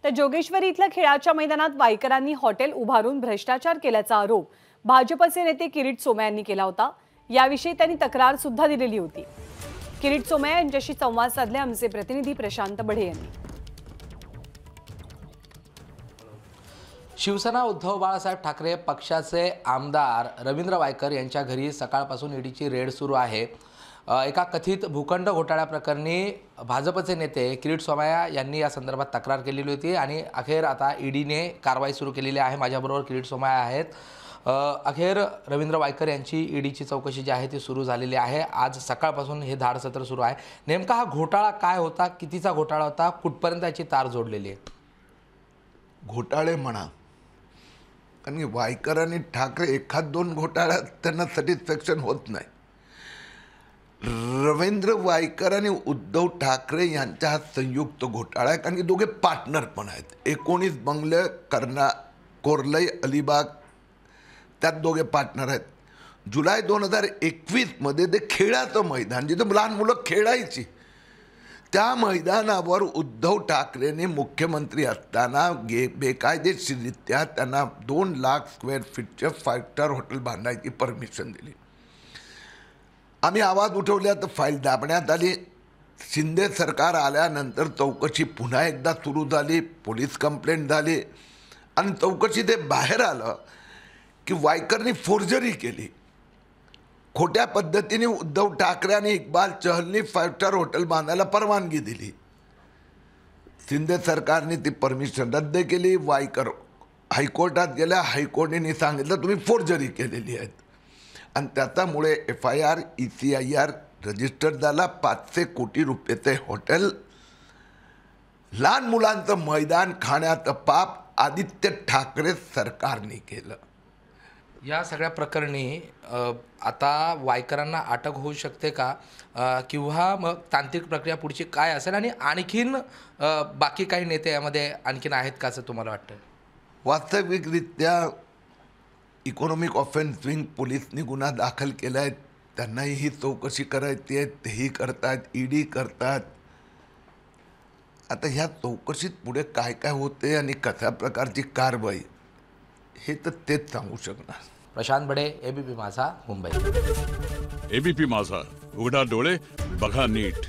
तर जोगेश्वरी इथल्या खेळाच्या मैदानात वाईकरांनी हॉटेल उभारून भ्रष्टाचार केल्याचा आरोप भाजपचे नेते किरीट सोमय्या यांनी केला होता। याविषयी त्यांनी तक्रार सुद्धा दिलेली होती। किरीट सोमय्या यांच्याशी संवाद साधले आमचे प्रतिनिधी प्रशांत बढे यांनी। शिवसेना उद्धव बाळासाहेब ठाकरे पक्षाचे आमदार रवींद्र वायकर यांच्या घरी सकाळपासून ईडीची रेड सुरू आहे। एका कथित भूखंड घोटाळ्याप्रकरणी भाजपचे नेते किरीट सोमय्या यांनी या संदर्भात तक्रार केलेली होती आणि अखेर आता ईडीने कारवाई सुरू केलेली आहे। माझ्याबरोबर किरीट सोमय्या आहेत। अखेर रवींद्र वायकर यांची ईडीची चौकशी जी आहे ती सुरू झालेली आहे। आज सकाळपासून हे धाड सत्र सुरू आहे। नेमका हा घोटाळा काय होता, कितीचा घोटाळा होता, कुठपर्यंत याची तार जोडलेली आहे? घोटाळे म्हणा, कारण वायकर आणि ठाकरे एखाद दोन घोटाळ्यात त्यांना सॅटिस्फॅक्शन होत नाही। रवींद्र वायकर आणि उद्धव ठाकरे यांचा हा संयुक्त घोटाळा आहे, कारण की दोघे पार्टनर पण आहेत। 19 बंगले कोरलई अलिबाग त्यात दोघे पार्टनर आहेत। जुलै 2021 मध्ये ते खेळाचं मैदान जिथे लहान मुलं खेळायची त्या मैदानावर उद्धव ठाकरेंनी मुख्यमंत्री असताना बेकायदेशीररित्या त्यांना 2 लाख स्क्वेअर फीटचे 5 स्टार हॉटेल बांधायची परमिशन दिली। आम्ही आवाज उठवल्या तर फाईल दाबण्यात आली। शिंदे सरकार आल्यानंतर चौकशी पुन्हा एकदा सुरू झाली, पोलीस कंप्लेंट झाली आणि चौकशी ते बाहेर आलं की वायकरनी फोर्जरी केली। खोट्या पद्धतीने उद्धव ठाकरे आणि इक्बाल चहलनी 5 स्टार हॉटेल बांधायला परवानगी दिली। शिंदे सरकारने ती परमिशन रद्द केली। वायकर हायकोर्टात गेल्या, हायकोर्टाने सांगितलं तुम्ही फोर्जरी केलेली आहे आणि त्याच्यामुळे FIR ECIR रजिस्टर झाला। 500 कोटी रुपयाचे हॉटेल, लहान मुलांचं मैदान खाण्याचं पाप आदित्य ठाकरे सरकारने केलं। या सगळ्या प्रकरणी आता वायकरांना अटक होऊ शकते का, किंवा मग तांत्रिक प्रक्रिया पुढची काय असेल आणि आणखीन बाकी काही नेते यामध्ये आणखीन आहेत का असं तुम्हाला वाटतं? वास्तविकरित्या इकॉनॉमिक ऑफेन्स विंग पोलिसनी गुन्हा दाखल केला आहे, त्यांनाही ही चौकशी करायची आहे, तेही करतात, ईडी करतात। आता ह्या चौकशीत पुढे काय काय होते आणि कशा प्रकारची कारवाई हे तर तेच सांगू शकणार। प्रशांत बडे, ABP माझा, मुंबई। ABP माझा, उघडा डोळे बघा नीट।